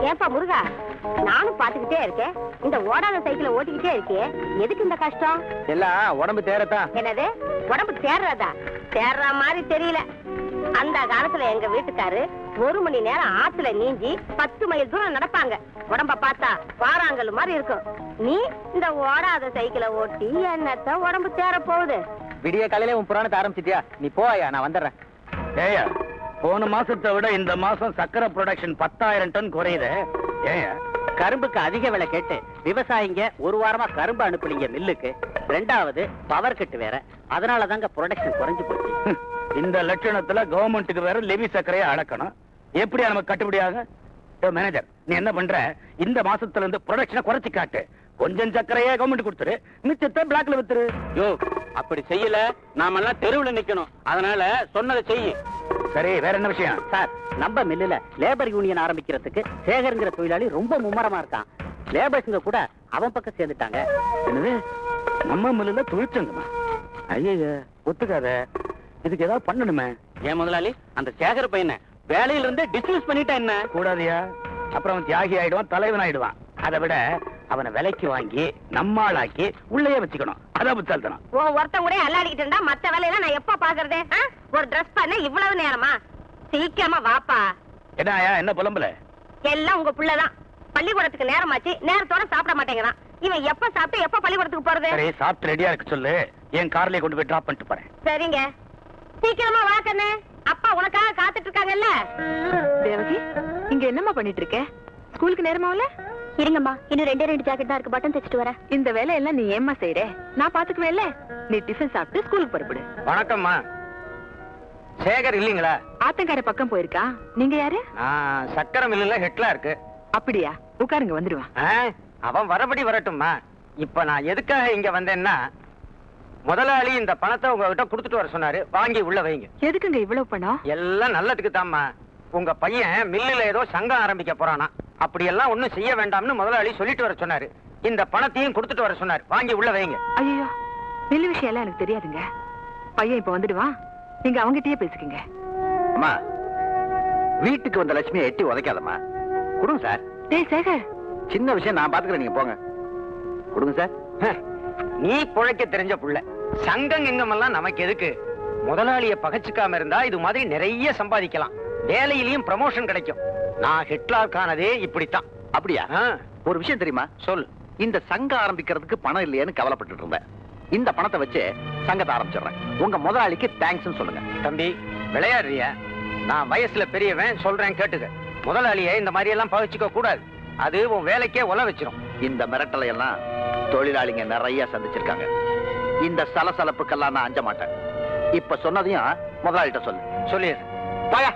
ஏன்பா முருகா, நானும் பாத்துக்கிட்டே இருக்கேன். இந்த ஓடாத சைக்கிளை ஓட்டிக்கிட்டே இருக்கே, எதுக்கு இந்த கஷ்டம்? எல்லாம் உடம்பு தேரத்தான். என்னது உடம்பு தேர்றதா? தேர்ற மாதிரி தெரியல. அந்த காலத்துல எங்க வீட்டுக்காரு 1 மணி நேரம் ஆத்துல நீஞ்சி 10 மைல் தூரம் நடப்பாங்க. உடம்ப பார்த்தா வாராங்கல் மாதிரி இருக்கும். நீ இந்த ஓடாத சைக்கிளை ஓட்டி என்னத்த உடம்பு தேர போகுது? விடிய காலையில உன் புராணத்தை ஆரம்பிச்சிட்டியா? நீ போயா, நான் வந்துடுறேன். ஏயா, போன மாசத்தை விட இந்த மாசம் சக்கரை ப்ரொடக்ஷன் 10,000 டன் குறையுது. ஏயா, கரும்புக்கு அதிக விலை கேட்டு விவசாயிங்க ஒரு வாரமா கரும்பு அனுப்புனீங்க மில்லுக்கு. ரெண்டாவது பவர் கட்டு வேற, அதனாலதாங்க ப்ரொடக்ஷன் குறைஞ்சு போச்சு. இந்த லட்சணத்துல கவர்மெண்ட்டுக்கு வேற லெவி சக்கரையை அளக்கணும். எப்படியா நமக்கு கட்டுப்படியாக? மேனேஜர், நீ என்ன பண்ற? இந்த மாசத்துல இருந்து ப்ரொடக்ஷனை குறைச்சு காட்டு. கொஞ்சம் சக்கரையே கவர்மெண்ட் கொடுத்துரு, மிச்சத்தை பிளாக்ல வித்துரு. யோ, அப்படி செய்யல நாமெல்லாம் தெருவுல நிக்கணும். அதனால சொன்னதை செய்யு. சரி, வேற என்ன விஷயம்? சார், நம்ம மில்லுல லேபர் யூனியன் ஆரம்பிக்கிறதுக்கு சேகர்ங்கிற தொழிலாளி ரொம்ப மும்முரமா இருக்கான். லேபர்ஸ்ங்க கூட அவன் பக்கம் சேர்ந்துட்டாங்க. என்னது, நம்ம மில்லுல தொழிற்சங்கமா? ஐயா, ஒத்துக்காத. இதுக்கு ஏதாவது பண்ணணுமே. ஏன் முதலாளி, அந்த சேகர் பையனை வேலையில இருந்தே டிஸ்மிஸ் பண்ணிட்டா என்ன? கூடாதியா, அப்புறம் அவன் தியாகி ஆயிடுவான், தலைவன் ஆயிடுவான். அதை விட அவனை விலைக்கு வாங்கி நம்மாளாக்கி உள்ளேயே வச்சுக்கணும். அதான் புத்தால்தனம். ஒருத்தன் கூட அல்லாடிக்கிட்டு இருந்தா மத்த வேலையெல்லாம் நான் எப்ப பாக்குறது? ஒரு டிரெஸ் பண்ண இவ்வளவு நேரமா? சீக்கிரமா வாப்பா. என்னயா, என்ன புலம்பல? எல்லாம் உங்க புள்ளதான். பள்ளிக்கூடத்துக்கு நேரமாச்சு, நேரத்தோட சாப்பிட மாட்டேங்கிறான். இவன் எப்ப சாப்பிட்டு எப்ப பள்ளிக்கூடத்துக்கு போறது? சரி, சாப்பிட்டு ரெடியா இருக்கு சொல்லு. என் கார்லயே கொண்டு போய் டிராப் பண்ணிட்டு போறேன். சரிங்க, சீக்கிரமா வா கண்ணு. அப்பா உனக்காக காத்துட்டு இருக்காங்கல்ல. தேவகி, இங்க என்னம்மா பண்ணிட்டு இருக்க? ஸ்கூலுக்கு நேரமாவல? இருங்கம்மா, இன்னும் 2 ஜாக்கெட் தான் இருக்கு, பட்டன் தைச்சிட்டு வரேன். இந்த வேலையெல்லாம் நீ ஏம்மா செய்யற? நான் பாத்துக்குவேன்ல. நீ டிஃபன் சாப்பிட்டு ஸ்கூலுக்கு புறப்படு. வணக்கம்மா. சேகர் இல்லீங்களா? ஆத்தங்கார பக்கம் போயிருக்கா. நீங்க யாரு? நான் சக்கரை மில்லுல ஹெட்லா இருக்கு. அப்படியா? உட்காருங்க, வந்துடுவான். அவன் வரபடி வரட்டும்மா. இப்ப நான் எதுக்காக இங்க வந்தேன்னா, முதலாளி இந்த பணத்தை உங்ககிட்ட கொடுத்துட்டு வர சொன்னாரு. வாங்கி உள்ள வைங்க. எதுக்குங்க இவ்வளவு பணம்? எல்லாம் நல்லதுக்கு தாம்மா. உங்க பையன் மில்லுல ஏதோ சங்கம் ஆரம்பிக்க போறானா. அப்படி எல்லாம் ஒண்ணும் செய்ய வேண்டாம்னு முதலாளி சொல்லிட்டு வர சொன்னாரு. இந்த பணத்தையும் கொடுத்துட்டு வர சொன்னாரு. வாங்கி உள்ள வைங்க. ஐயோ, மில்லு விஷயம் எல்லாம் எனக்கு தெரியாதுங்க. பையன் இப்ப வந்துடுவான், நீங்க அவங்கிட்டயே பேசிக்கங்க. அம்மா, வீட்டுக்கு வந்த லட்சுமியை எட்டி உதைக்காதம்மா. கொடுங்க சார். டேய் சேகர், சின்ன விஷயம், நான் பாத்துக்கிறேன், நீங்க போங்க. கொடுங்க சார். நீ பொழைக்க தெரிஞ்ச புள்ள. சங்கம் எங்கமெல்லாம் நமக்கு எதுக்கு? முதலாளிய பகச்சுக்காம இருந்தா இது மாதிரி நிறைய சம்பாதிக்கலாம். வேலையிலயும் ப்ரமோஷன் கிடைக்கும். நான் ஹிட்லர் கானதே இப்படித்தான். அப்படியா? ஒரு விஷயம் தெரியுமா? சொல். இந்த சங்கம் ஆரம்பிக்கிறதுக்கு பணம் இல்லையேன்னு கவலைப்பட்டு இருந்தேன். இந்த பணத்தை வச்சு சங்கத்தை ஆரம்பிச்சிடுறேன். உங்க முதலாளிக்கு தேங்க்ஸ் சொல்லுங்க. தம்பி, விளையாடுறியா? நான் வயசுல பெரியவன், சொல்றேன் கேட்டுக்க. முதலாளியை இந்த மாதிரி எல்லாம் பகிச்சுக்க கூடாது. அது உன் வேலைக்கே உல வச்சிரும். இந்த மிரட்டலை எல்லாம் தொழிலாளிங்க நிறைய சந்திச்சிருக்காங்க. இந்த சலசலப்புக்கெல்லாம் நான் அஞ்ச மாட்டேன். இப்ப சொன்னதையும் முதலாளிட்ட சொல்லு. சொல்லிடு. பாயா.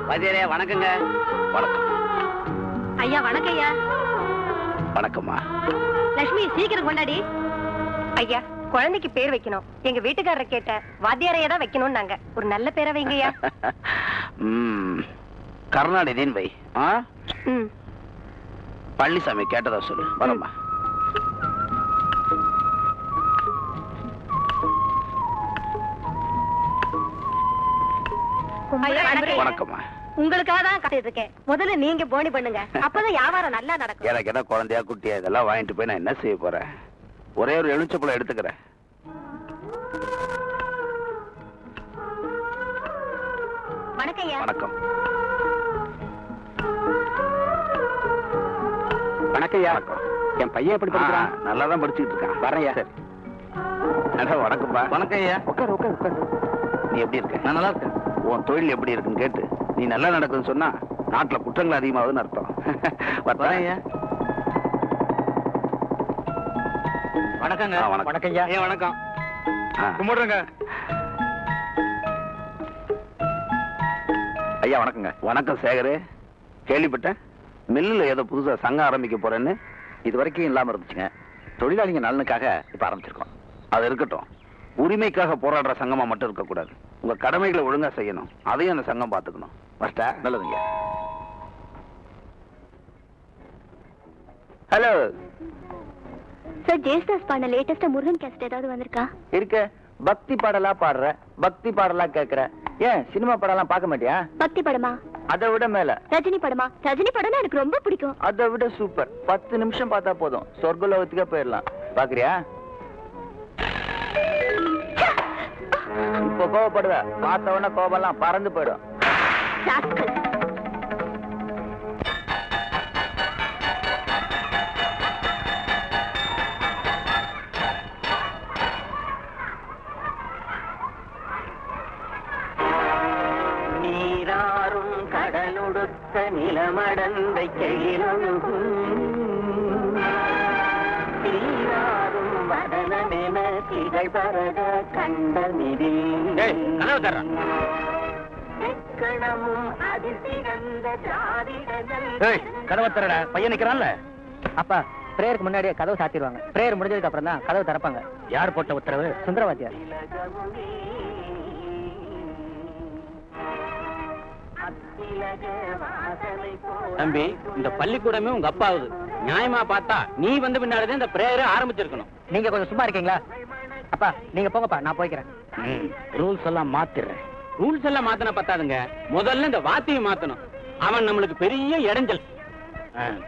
வதியரே, வணக்கங்க. வணக்கம். ஐயா வணக்கம். ஐயா வணக்கம்மா. லட்சுமி, சீக்கிரம் கொண்டாடி. ஐயா, குழந்தைக்கு பேர் வைக்கணும். எங்க வீட்டுக்காரரை கேட்ட வாத்தியாரையா தான் வைக்கணும். நாங்க ஒரு நல்ல பேரை வைங்கய்யா. கருணாநிதியின் வை. பழனிசாமி கேட்டதா சொல்லு. வரம்மா. வணக்கம்மா. உங்களுக்காக தான் காத்துட்டு இருக்கேன். முதல்ல நீங்க போனி பண்ணுங்க, அப்பதான் வியாபாரம் நல்லா நடக்கும். எனக்கு என்ன குழந்தையா குட்டியா, இதெல்லாம் வாங்கிட்டு போய் நான் என்ன செய்ய போறேன்? ஒரே ஒரு எலுமிச்சப்பழம் எடுத்துக்கிறேன். வணக்கம். வணக்கம். வணக்கம். என் பையன் எப்படி படிக்கிறான்? நல்லா தான் படிச்சுட்டு இருக்கான். வரையா? சரி. வணக்கம்ப்பா. வணக்கம் ஐயா. உட்காரு உட்காரு உட்காரு. நீ எப்படி இருக்க? நான் நல்லா இருக்கேன். உன் தொழில் எப்படி இருக்குன்னு கேட்டு நீ நல்லா நடக்குதுன்னு சொன்னா நாட்டுல குற்றங்கள் அதிகமாகுதுன்னு அர்த்தம். வரேன் ஐயா. வணக்கங்க. வணக்கம் ஐயா. வணக்கம். கும்பிடுறேங்க. ஐயா வணக்கங்க. வணக்கம் சேகரு. கேள்விப்பட்டேன் மில்லுல ஏதோ புதுசா சங்கம் ஆரம்பிக்க போறேன்னு. இது வரைக்கும் இல்லாம இருந்துச்சுங்க. தொழிலாளிங்க நலனுக்காக இப்ப ஆரம்பிச்சிருக்கோம். அது இருக்கட்டும். உரிமைக்காக போராடுற சங்கமா மட்டும் இருக்கக்கூடாது. உங்க கடமைகளை ஒழுங்கா செய்யணும். அதையும் அந்த சங்கம் பாத்துக்கணும். ஃபர்ஸ்டா நல்லதுங்க. ஹலோ சார், ஜேஸ்தாஸ் பாடின லேட்டஸ்டா முருகன் கேசட் ஏதாவது வந்திருக்கா? இருக்க. பக்தி பாடலா பாடுற, பக்தி பாடலா கேக்குற. ஏன் சினிமா படம்லாம் பார்க்க மாட்டியா? பக்தி படமா? அதை விட மேல ரஜினி படமா? ரஜினி படம்னா எனக்கு ரொம்ப பிடிக்கும். அதை விட சூப்பர். 10 நிமிஷம் பார்த்தா போதும், சொர்க்க லோகத்துக்கே போயிடலாம். பாக்குறியா? இப்ப கோவப்படுவ, பார்த்த உடனே கோபம்லாம் பறந்து போயிடும். ராஸ்கல். நீராறும் கடலுடுத்த நிலமடந்தை கெழிலொழுகும் நீராறும் வடனமென திகழ் பரத கண்டமிதில் கணமும் அதில் சிறந்த கதவை தரடா, பையன் நிக்கிறான்ல. அப்பா, பிரேயருக்கு முன்னாடியே கதவு சாத்திடுவாங்க. பிரேயர் முடிஞ்சதுக்கு அப்புறம் தான் கதவு திறப்பாங்க. யார் போட்ட உத்தரவு? சுந்தரவாத்தியார். தம்பி, இந்த பள்ளிக்கூடமே உங்க அப்பாவுது. நியாயமா பார்த்தா நீ வந்து பின்னாடிதான் இந்த பிரேயரை ஆரம்பிச்சிருக்கணும். நீங்க கொஞ்சம் சும்மா இருக்கீங்களா? அப்பா நீங்க போங்கப்பா, நான் போய்க்கிறேன். ரூல்ஸ் எல்லாம் மாத்திடுறேன். ரூல்ஸ் எல்லாம் மாத்தின பத்தாதுங்க, முதல்ல இந்த வாத்தியை மாத்தணும். அவன் நம்மளுக்கு பெரிய இடைஞ்சல்.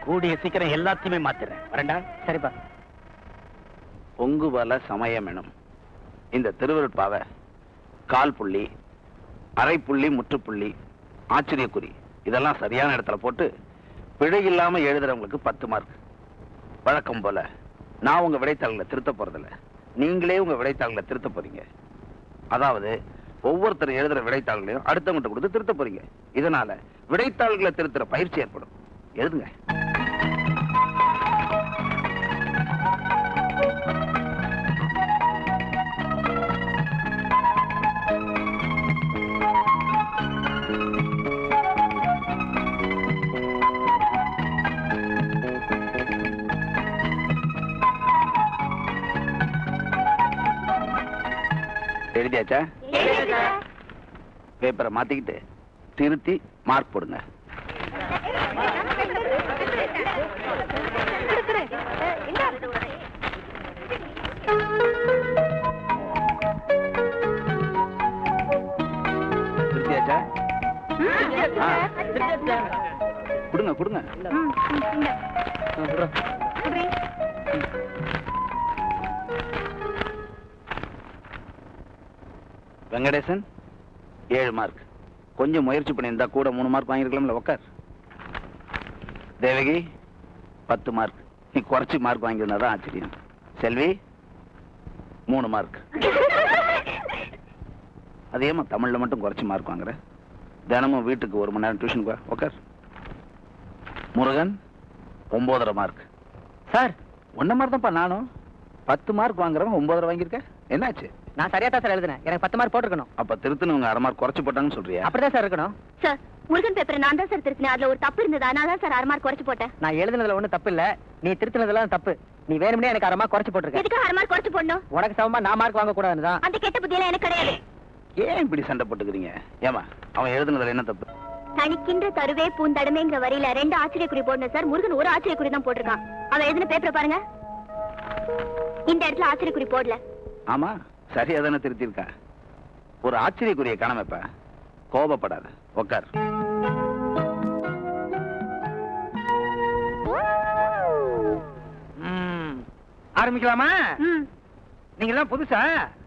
கூடிய சீக்கிரம் எல்லாத்தையுமே மாத்திடுறேன். வரண்டா. சரிப்பா. பொங்கு வல சமயம் எனும் இந்த திருவருட்பாவை கால் புள்ளி, அரை புள்ளி, முற்றுப்புள்ளி, ஆச்சரியக்குறி இதெல்லாம் சரியான இடத்துல போட்டு பிழை இல்லாம எழுதுறவங்களுக்கு 10 மார்க். வழக்கம் போல நான் உங்க விடைத்தாள்களை திருத்த போறதில்ல, நீங்களே உங்க விடைத்தாள்களை திருத்த போறீங்க. அதாவது ஒவ்வொருத்தரும் எழுதுற விடைத்தாள்களையும் அடுத்தவங்கிட்ட கொடுத்து திருத்த போறீங்க. இதனால விடைத்தாள்களை திருத்துற பயிற்சி ஏற்படும். எழுதுங்க. எழுதியாச்சா? பேப்பரை மாத்திக்கிட்டு திருத்தி மார்க் போடுங்க. திருத்தியாச்சா? கொடுங்க கொடுங்க. வெங்கடேசன் 7 மார்க். கொஞ்சம் முயற்சி பண்ணியிருந்தா கூட 3 மார்க் வாங்கிருக்கலாம்ல. உட்கார். தேவகி 10 மார்க். நீ குறைச்சி மார்க் வாங்கியிருந்தாதான் ஆச்சரியம். செல்வி 3 மார்க். அதேமா தமிழ்ல மட்டும் குறைச்சி மார்க் வாங்குற. தினமும் வீட்டுக்கு 1 மணி நேரம் டியூஷனுக்கு வா. உட்கார். முருகன் 9.5 மார்க். சார், ஒன்ன மாதிரி தான்ப்பா நானும். 10 மார்க் வாங்குறவன் 9.5 வாங்கியிருக்க. என்னாச்சு? நான் சரியா தான் சார் எழுதுனேன். எனக்கு 10 மார்க் போட்டுருக்கணும். அப்ப திருத்தனவங்க 1/2 மார்க் குறைச்சு போட்டாங்கன்னு சொல்றியா? அப்படிதான் சார் இருக்கணும். சார், முருகன் பேப்பரை நான் தான் சார் திருத்தினேன். அதுல ஒரு தப்பு இருந்தது, அதனால தான் சார் 1/2 மார்க் குறைச்சு போட்டேன். நான் எழுதுனதுல ஒண்ணும் தப்பு இல்ல, நீ திருத்தினதுலாம் தப்பு. நீ வேணும்னே எனக்கு 1/2 மார்க் குறைச்சு போட்டுருக்க. எதுக்கு 1/2 மார்க் குறைச்சு போடணும்? உனக்கு சமமா நான் மார்க் வாங்க கூடாதுன்னு தான். அந்த கெட்ட புத்தியெல்லாம் எனக்கு கிடையாது. ஏன் இப்படி சண்டை போட்டுக்கிறீங்க? ஏமா அவன் எழுதுனதுல என்ன தப்பு? தனிக்கின்ற தருவே பூந்தடமைங்கிற வரியில 2 ஆச்சரியக்குறி போடணும் சார். முருகன் 1 ஆச்சரியக்குறி தான் போட்டிருக்கான். அவன் எழுதின பேப்பரை பாருங்க. இந்த இடத்துல ஆச்சரியக்குறி போடல. ஆமா, சரியா தானே திருத்திருக்கா. ஒரு ஆச்சரியக்குரிய காணாமப்ப. கோபப்படாத, உட்கார். ஆரம்பிக்கலாமா? நீங்க எல்லாம் புதுசா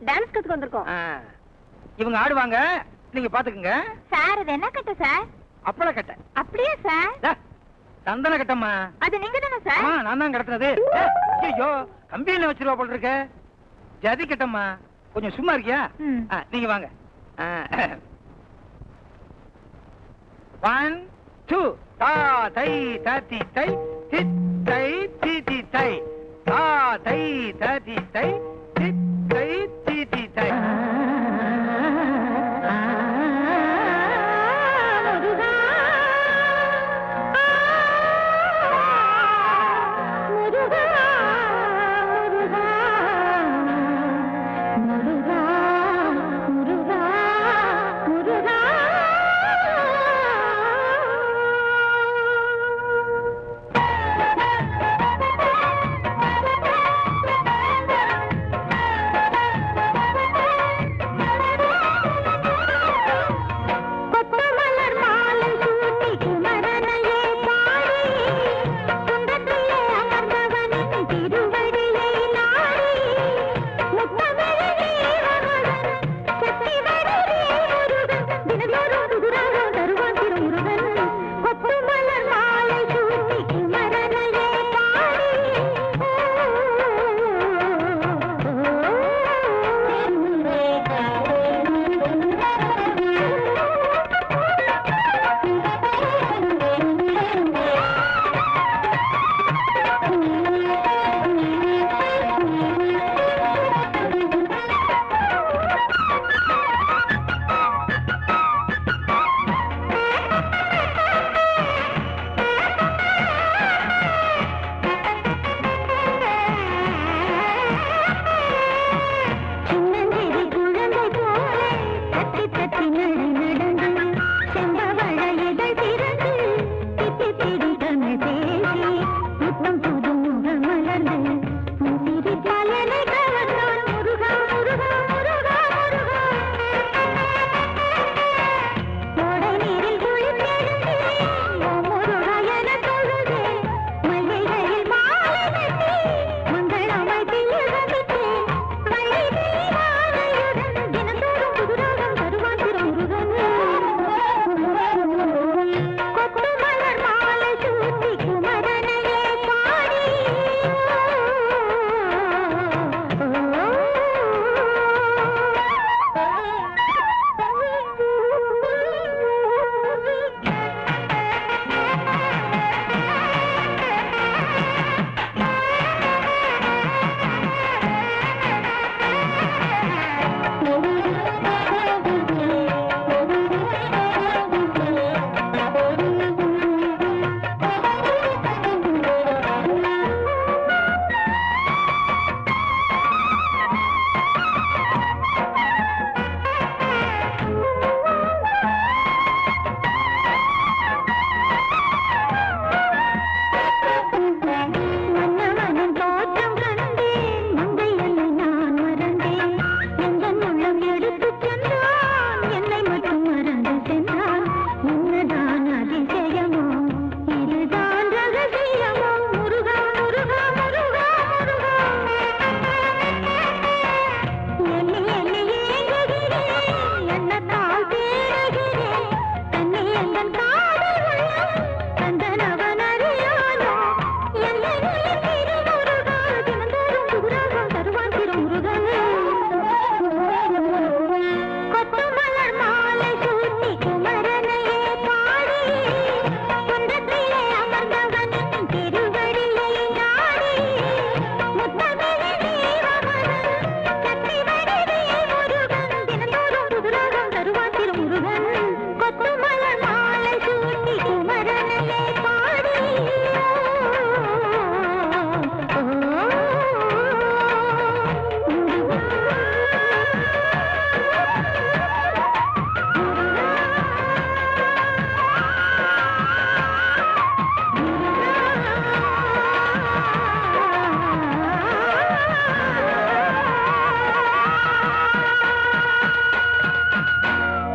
டான்ஸ் கத்துக்கு வந்திருக்கோம். இவங்க ஆடுவாங்க, நீங்க பாத்துக்குங்க. சார், அது என்ன கட்ட சார்? அப்பள கட்ட. அப்படியே சார்? சந்தன கட்டம்மா. அது நீங்க தானே சார்? நான் தான் கடத்தினது. ஐயோ, கம்பியில வச்சிருவா போல இருக்க. ஜதி கட்டம்மா. கொஞ்சம் சும்மா இருக்கியா? நீங்க வாங்க. 1 2 தா தை ததி தை தி தை தி தி தை தா தை ததி தை